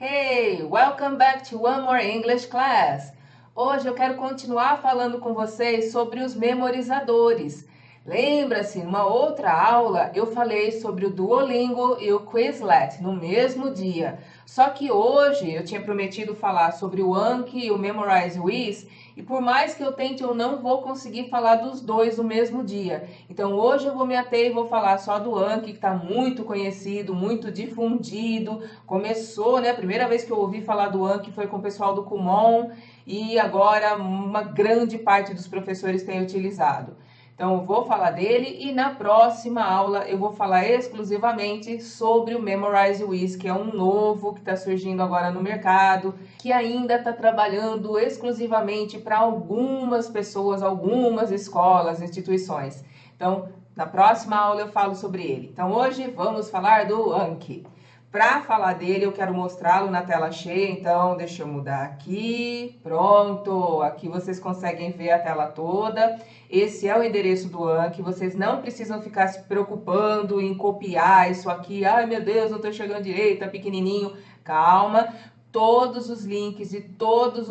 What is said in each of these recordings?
Hey, welcome back to One More English Class. Hoje eu quero continuar falando com vocês sobre os memorizadores. Lembra-se, numa outra aula eu falei sobre o Duolingo e o Quizlet no mesmo dia. Só que hoje eu tinha prometido falar sobre o Anki e o Memorize With, e por mais que eu tente, eu não vou conseguir falar dos dois no mesmo dia. Então hoje eu vou me ater e vou falar só do Anki, que está muito conhecido, muito difundido. Começou, né? A primeira vez que eu ouvi falar do Anki foi com o pessoal do Kumon, e agora uma grande parte dos professores tem utilizado. Então, eu vou falar dele e na próxima aula eu vou falar exclusivamente sobre o Memorize With, que é um novo que está surgindo agora no mercado, que ainda está trabalhando exclusivamente para algumas pessoas, algumas escolas, instituições. Então, na próxima aula eu falo sobre ele. Então, hoje vamos falar do Anki. Para falar dele, eu quero mostrá-lo na tela cheia, então deixa eu mudar aqui. Pronto, aqui vocês conseguem ver a tela toda. Esse é o endereço do Anki, vocês não precisam ficar se preocupando em copiar isso aqui. Ai, meu Deus, não estou chegando direito, tá pequenininho. Calma, todos os links e todas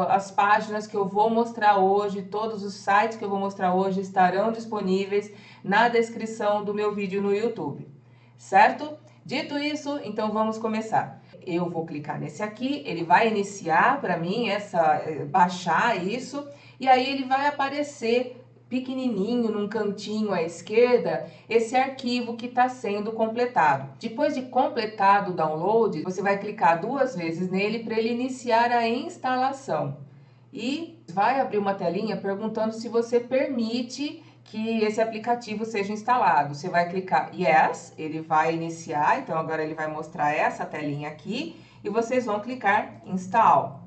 as páginas que eu vou mostrar hoje, todos os sites que eu vou mostrar hoje estarão disponíveis na descrição do meu vídeo no YouTube, certo? Dito isso, então vamos começar. Eu vou clicar nesse aqui, ele vai iniciar para mim, baixar isso, e aí ele vai aparecer pequenininho num cantinho à esquerda, esse arquivo que está sendo completado. Depois de completado o download, você vai clicar 2 vezes nele para ele iniciar a instalação. E vai abrir uma telinha perguntando se você permite que esse aplicativo seja instalado. Você vai clicar Yes, ele vai iniciar, então agora ele vai mostrar essa telinha aqui, e vocês vão clicar Install.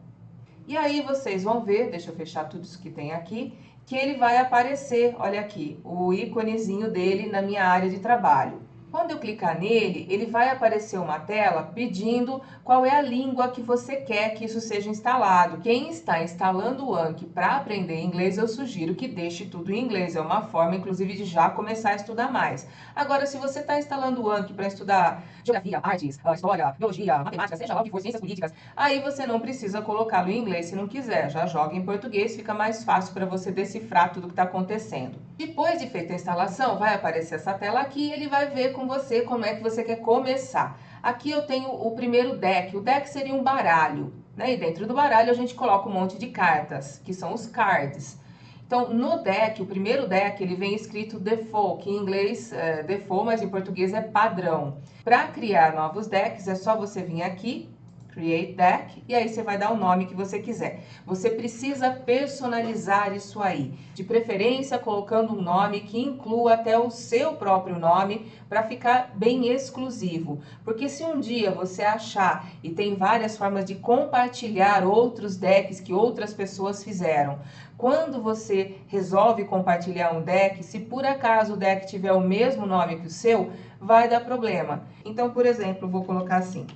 E aí vocês vão ver, deixa eu fechar tudo isso que tem aqui, que ele vai aparecer, olha aqui, o íconezinho dele na minha área de trabalho. Quando eu clicar nele, ele vai aparecer uma tela pedindo qual é a língua que você quer que isso seja instalado. Quem está instalando o Anki para aprender inglês, eu sugiro que deixe tudo em inglês. É uma forma, inclusive, de já começar a estudar mais. Agora, se você está instalando o Anki para estudar geografia, artes, história, biologia, matemática, seja lá o que for, ciências políticas, aí você não precisa colocá-lo em inglês se não quiser. Já joga em português, fica mais fácil para você decifrar tudo que está acontecendo. Depois de feita a instalação, vai aparecer essa tela aqui e ele vai ver com você como é que você quer começar. Aqui eu tenho o primeiro deck. O deck seria um baralho, né? E dentro do baralho a gente coloca um monte de cartas, que são os cards. Então, no deck, o primeiro deck, ele vem escrito default, que em inglês é default, mas em português é padrão. Para criar novos decks, é só você vir aqui, Create Deck, e aí você vai dar o nome que você quiser. Você precisa personalizar isso aí, de preferência colocando um nome que inclua até o seu próprio nome, para ficar bem exclusivo. Porque se um dia você achar, e tem várias formas de compartilhar outros decks que outras pessoas fizeram, quando você resolve compartilhar um deck, se por acaso o deck tiver o mesmo nome que o seu, vai dar problema. Então, por exemplo, eu vou colocar assim,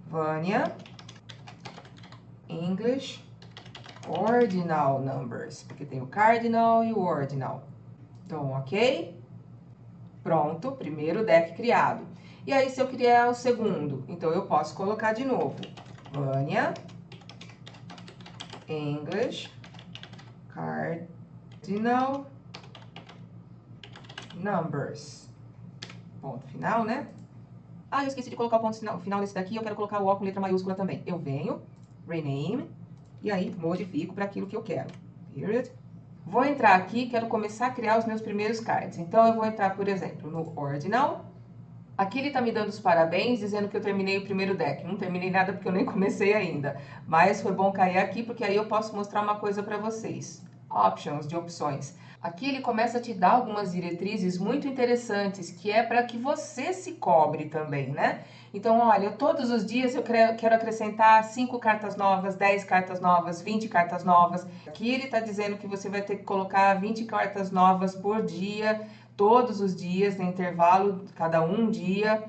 Vânia English Ordinal Numbers, porque tem o Cardinal e o Ordinal. Então, ok? Pronto, primeiro deck criado. E aí, se eu criar o segundo, então eu posso colocar de novo, Vânia English Cardinal Numbers. Ponto final, né? Ah, eu esqueci de colocar o ponto final desse daqui, eu quero colocar o O com letra maiúscula também. Eu venho, rename, e aí modifico para aquilo que eu quero. Period. Vou entrar aqui, quero começar a criar os meus primeiros cards. Então, eu vou entrar, por exemplo, no Ordinal. Aqui ele está me dando os parabéns, dizendo que eu terminei o primeiro deck. Não terminei nada porque eu nem comecei ainda. Mas foi bom cair aqui, porque aí eu posso mostrar uma coisa para vocês. Options, de opções. Aqui ele começa a te dar algumas diretrizes muito interessantes, que é para que você se cobre também, né? Então, olha, todos os dias eu quero acrescentar 5 cartas novas, 10 cartas novas, 20 cartas novas. Aqui ele está dizendo que você vai ter que colocar 20 cartas novas por dia, todos os dias, no intervalo, cada um dia.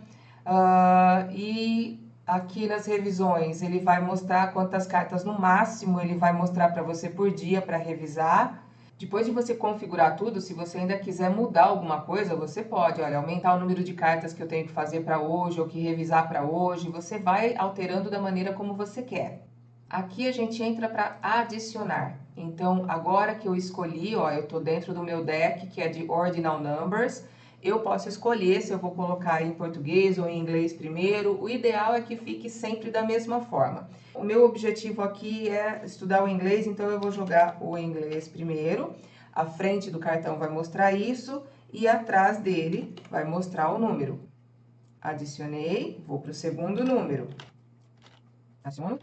E aqui nas revisões, ele vai mostrar quantas cartas no máximo ele vai mostrar para você por dia para revisar. Depois de você configurar tudo, se você ainda quiser mudar alguma coisa, você pode, olha, aumentar o número de cartas que eu tenho que fazer para hoje ou que revisar para hoje. Você vai alterando da maneira como você quer. Aqui a gente entra para adicionar. Então, agora que eu escolhi, ó, eu tô dentro do meu deck, que é de Ordinal Numbers, eu posso escolher se eu vou colocar em português ou em inglês primeiro. O ideal é que fique sempre da mesma forma. O meu objetivo aqui é estudar o inglês, então eu vou jogar o inglês primeiro. A frente do cartão vai mostrar isso e atrás dele vai mostrar o número. Adicionei, vou para o segundo número. Adiciono.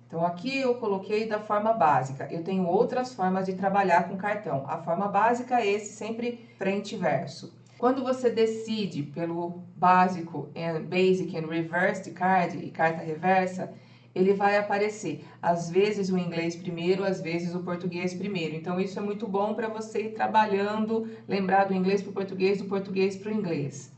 Então, aqui eu coloquei da forma básica. Eu tenho outras formas de trabalhar com cartão. A forma básica é esse, sempre frente e verso. Quando você decide pelo básico, basic and reversed card e carta reversa, ele vai aparecer, às vezes o inglês primeiro, às vezes o português primeiro. Então, isso é muito bom para você ir trabalhando, lembrar do inglês para o português, do português para o inglês.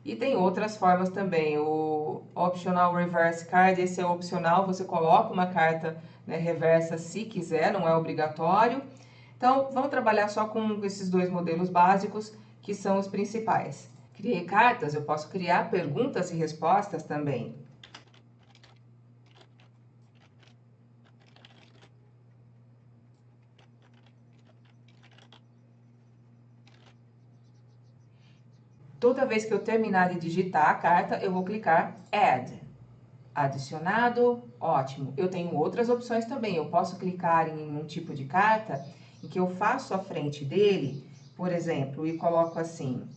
E tem outras formas também, o Optional Reverse Card, esse é opcional, você coloca uma carta, né, reversa se quiser, não é obrigatório. Então, vamos trabalhar só com esses dois modelos básicos, que são os principais. Criei cartas, eu posso criar perguntas e respostas também. Toda vez que eu terminar de digitar a carta, eu vou clicar Add. Adicionado, ótimo. Eu tenho outras opções também. Eu posso clicar em um tipo de carta em que eu faço a frente dele, por exemplo, e coloco assim.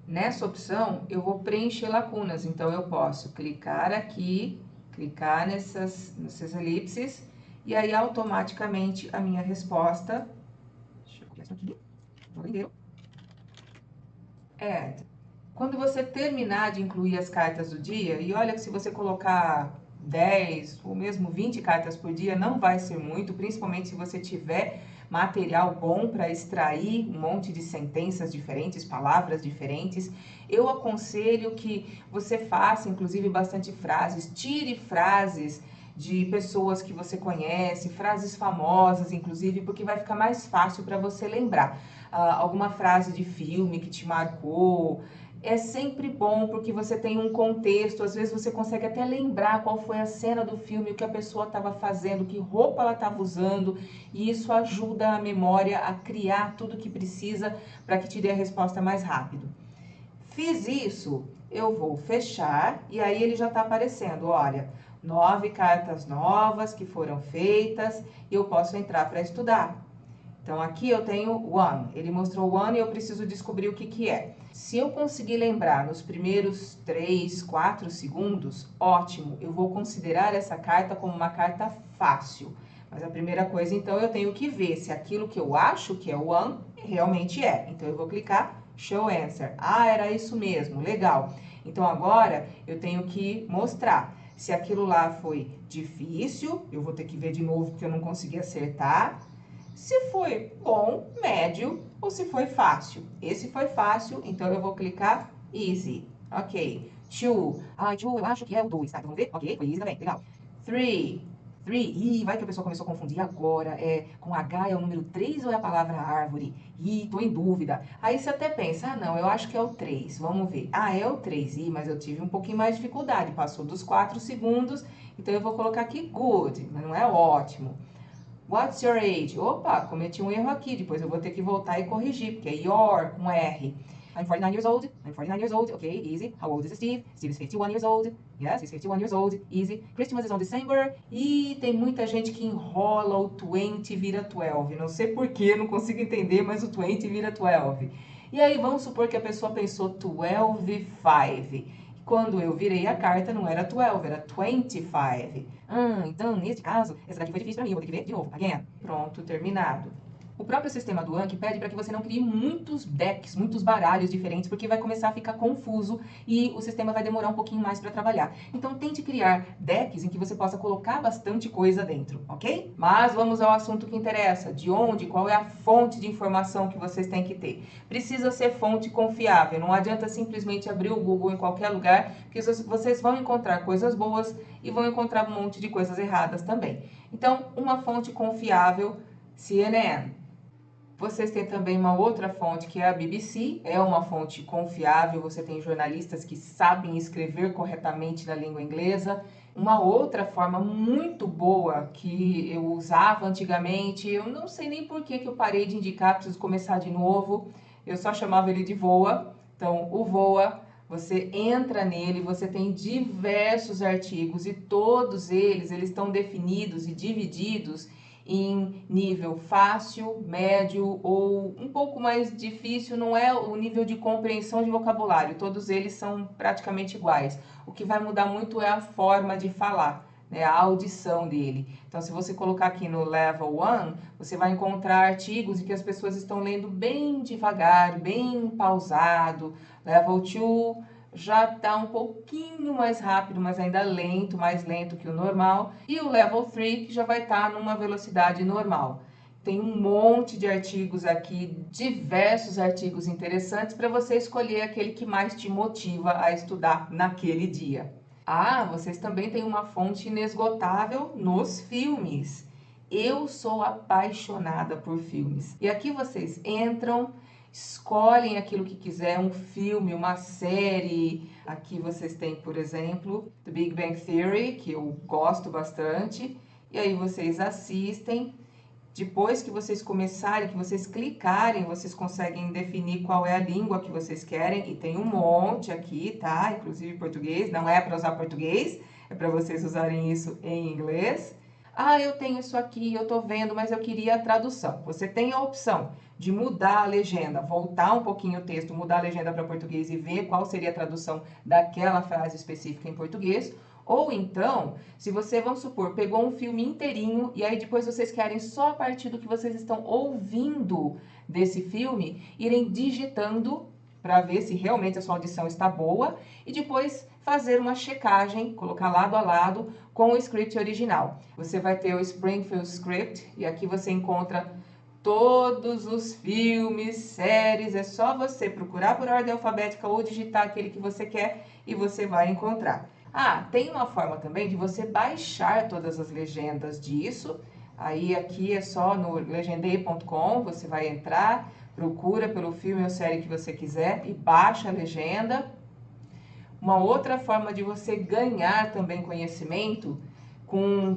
Nessa opção, eu vou preencher lacunas. Então, eu posso clicar aqui, clicar nessas elipses, e aí automaticamente a minha resposta. Deixa eu começar aqui. Valeu. Add. Quando você terminar de incluir as cartas do dia, e olha que se você colocar 10 ou mesmo 20 cartas por dia, não vai ser muito, principalmente se você tiver material bom para extrair um monte de sentenças diferentes, palavras diferentes. Eu aconselho que você faça, inclusive, bastante frases, tire frases de pessoas que você conhece, frases famosas, inclusive, porque vai ficar mais fácil para você lembrar. Alguma frase de filme que te marcou. É sempre bom porque você tem um contexto, às vezes você consegue até lembrar qual foi a cena do filme, o que a pessoa estava fazendo, que roupa ela estava usando, e isso ajuda a memória a criar tudo que precisa para que te dê a resposta mais rápido. Fiz isso, eu vou fechar e aí ele já está aparecendo, olha, 9 cartas novas que foram feitas e eu posso entrar para estudar. Então, aqui eu tenho one. Ele mostrou one e eu preciso descobrir o que que é. Se eu conseguir lembrar nos primeiros 3, 4 segundos, ótimo. Eu vou considerar essa carta como uma carta fácil. Mas a primeira coisa, então, eu tenho que ver se aquilo que eu acho que é o one realmente é. Então, eu vou clicar Show Answer. Ah, era isso mesmo. Legal. Então, agora eu tenho que mostrar. Se aquilo lá foi difícil, eu vou ter que ver de novo porque eu não consegui acertar. Se foi bom, médio, ou se foi fácil. Esse foi fácil, então eu vou clicar Easy. Ok. Two. Ah, two, eu acho que é o 2, tá? Então vamos ver? Ok, foi easy também, legal. Three. Three. Ih, vai que a pessoa começou a confundir agora. Com H é o número 3 ou é a palavra árvore? Ih, tô em dúvida. Aí você até pensa, ah não, eu acho que é o 3. Vamos ver. Ah, é o 3. Ih, mas eu tive um pouquinho mais de dificuldade. Passou dos 4 segundos, então eu vou colocar aqui good, mas não é ótimo. What's your age? Opa, cometi um erro aqui, depois eu vou ter que voltar e corrigir, porque é your com R. I'm 49 years old. I'm 49 years old. Okay, easy. How old is Steve? Steve is 51 years old. Yes, he's 51 years old. Easy. Christmas is on December. E tem muita gente que enrola o 20 vira 12. Não sei porquê, não consigo entender, mas o 20 vira 12. E aí vamos supor que a pessoa pensou 12, 5. Quando eu virei a carta, não era 12, era 25. Então, neste caso, essa daqui foi difícil pra mim, eu vou ter que ver de novo. Again. Pronto, terminado. O próprio sistema do Anki pede para que você não crie muitos decks, muitos baralhos diferentes, porque vai começar a ficar confuso e o sistema vai demorar um pouquinho mais para trabalhar. Então tente criar decks em que você possa colocar bastante coisa dentro, ok? Mas vamos ao assunto que interessa. De onde, qual é a fonte de informação que vocês têm que ter? Precisa ser fonte confiável, não adianta simplesmente abrir o Google em qualquer lugar, porque vocês vão encontrar coisas boas e vão encontrar um monte de coisas erradas também. Então, uma fonte confiável, CNN. Vocês têm também uma outra fonte que é a BBC, é uma fonte confiável, você tem jornalistas que sabem escrever corretamente na língua inglesa. Uma outra forma muito boa que eu usava antigamente, eu não sei nem por que eu parei de indicar, preciso começar de novo, eu só chamava ele de Voa. Então, o Voa, você entra nele, você tem diversos artigos e todos eles estão definidos e divididos em nível fácil, médio ou um pouco mais difícil, não é o nível de compreensão de vocabulário, todos eles são praticamente iguais. O que vai mudar muito é a forma de falar, né, a audição dele. Então, se você colocar aqui no Level 1, você vai encontrar artigos em que as pessoas estão lendo bem devagar, bem pausado. Level 2 já está um pouquinho mais rápido, mas ainda lento, mais lento que o normal. E o Level 3, que já vai estar numa velocidade normal. Tem um monte de artigos aqui, diversos artigos interessantes, para você escolher aquele que mais te motiva a estudar naquele dia. Ah, vocês também têm uma fonte inesgotável nos filmes. Eu sou apaixonada por filmes. E aqui vocês entram, escolhem aquilo que quiser, um filme, uma série. Aqui vocês têm, por exemplo, The Big Bang Theory, que eu gosto bastante. E aí vocês assistem. Depois que vocês começarem, que vocês clicarem, vocês conseguem definir qual é a língua que vocês querem. E tem um monte aqui, tá? Inclusive português. Não é para usar português, é para vocês usarem isso em inglês. Ah, eu tenho isso aqui, eu tô vendo, mas eu queria a tradução. Você tem a opção de mudar a legenda, voltar um pouquinho o texto, mudar a legenda para português e ver qual seria a tradução daquela frase específica em português. Ou então, se você, vamos supor, pegou um filme inteirinho e aí depois vocês querem só a partir do que vocês estão ouvindo desse filme, irem digitando para ver se realmente a sua audição está boa e depois fazer uma checagem, colocar lado a lado com o script original. Você vai ter o Springfield Script e aqui você encontra todos os filmes, séries, é só você procurar por ordem alfabética ou digitar aquele que você quer e você vai encontrar. Ah, tem uma forma também de você baixar todas as legendas disso. Aí aqui é só no legendei.com, você vai entrar, procura pelo filme ou série que você quiser e baixa a legenda. Uma outra forma de você ganhar também conhecimento,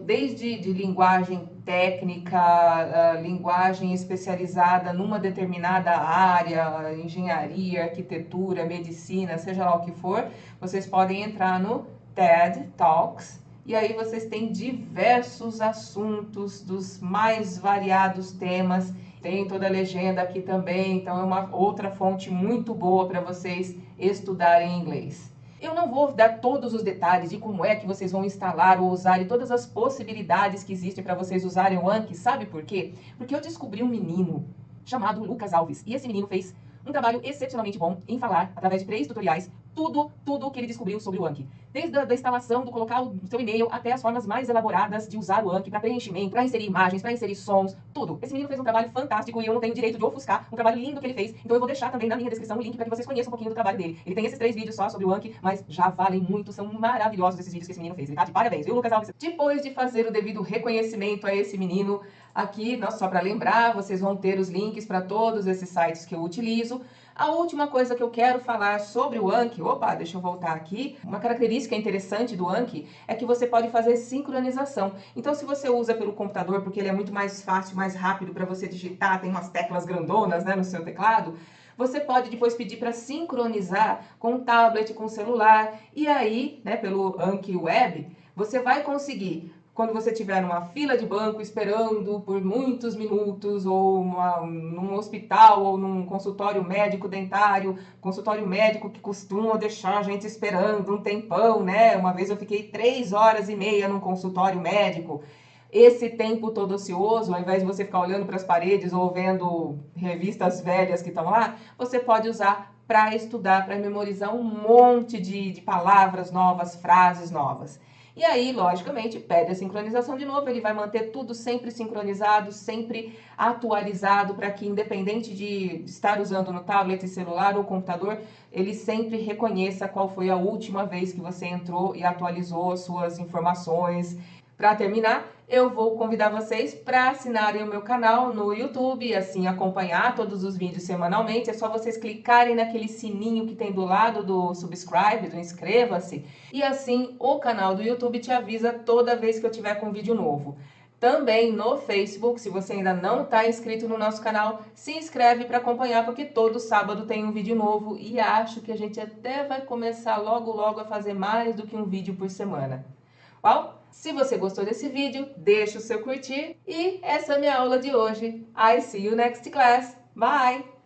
desde de linguagem técnica, linguagem especializada numa determinada área, engenharia, arquitetura, medicina, seja lá o que for, vocês podem entrar no TED Talks e aí vocês têm diversos assuntos dos mais variados temas. Tem toda a legenda aqui também, então é uma outra fonte muito boa para vocês estudarem inglês. Eu não vou dar todos os detalhes de como é que vocês vão instalar ou usar e todas as possibilidades que existem para vocês usarem o Anki, sabe por quê? Porque eu descobri um menino chamado Lucas Alves e esse menino fez um trabalho excepcionalmente bom em falar, através de 3 tutoriais, tudo o que ele descobriu sobre o Anki. Desde a instalação, do colocar o seu e-mail, até as formas mais elaboradas de usar o Anki para preenchimento, para inserir imagens, para inserir sons, tudo. Esse menino fez um trabalho fantástico e eu não tenho direito de ofuscar um trabalho lindo que ele fez, então eu vou deixar também na minha descrição o link para que vocês conheçam um pouquinho do trabalho dele. Ele tem esses 3 vídeos só sobre o Anki, mas já valem muito, são maravilhosos esses vídeos que esse menino fez. Ele tá de parabéns, viu, Lucas Alves? Depois de fazer o devido reconhecimento a esse menino, aqui, só para lembrar, vocês vão ter os links para todos esses sites que eu utilizo. A última coisa que eu quero falar sobre o Anki, deixa eu voltar aqui. Uma característica interessante do Anki é que você pode fazer sincronização. Então, se você usa pelo computador, porque ele é muito mais fácil, mais rápido para você digitar, tem umas teclas grandonas, né, no seu teclado, você pode depois pedir para sincronizar com o tablet, com o celular. E aí, né, pelo Anki Web, você vai conseguir, quando você estiver numa fila de banco esperando por muitos minutos, ou num hospital, ou num consultório médico dentário, consultório médico que costuma deixar a gente esperando um tempão, né? Uma vez eu fiquei 3 horas e meia num consultório médico. esse tempo todo ocioso, ao invés de você ficar olhando para as paredes ou vendo revistas velhas que estão lá, você pode usar para estudar, para memorizar um monte de palavras novas, frases novas. E aí, logicamente, pede a sincronização de novo, ele vai manter tudo sempre sincronizado, sempre atualizado, para que, independente de estar usando no tablet, celular ou computador, ele sempre reconheça qual foi a última vez que você entrou e atualizou as suas informações. Para terminar, eu vou convidar vocês para assinarem o meu canal no YouTube e assim acompanhar todos os vídeos semanalmente. É só vocês clicarem naquele sininho que tem do lado do subscribe, do inscreva-se, e assim o canal do YouTube te avisa toda vez que eu tiver com vídeo novo. Também no Facebook, se você ainda não está inscrito no nosso canal, se inscreve para acompanhar, porque todo sábado tem um vídeo novo e acho que a gente até vai começar logo logo a fazer mais do que um vídeo por semana. Bom, se você gostou desse vídeo, deixa o seu curtir e essa é a minha aula de hoje. I see you next class. Bye!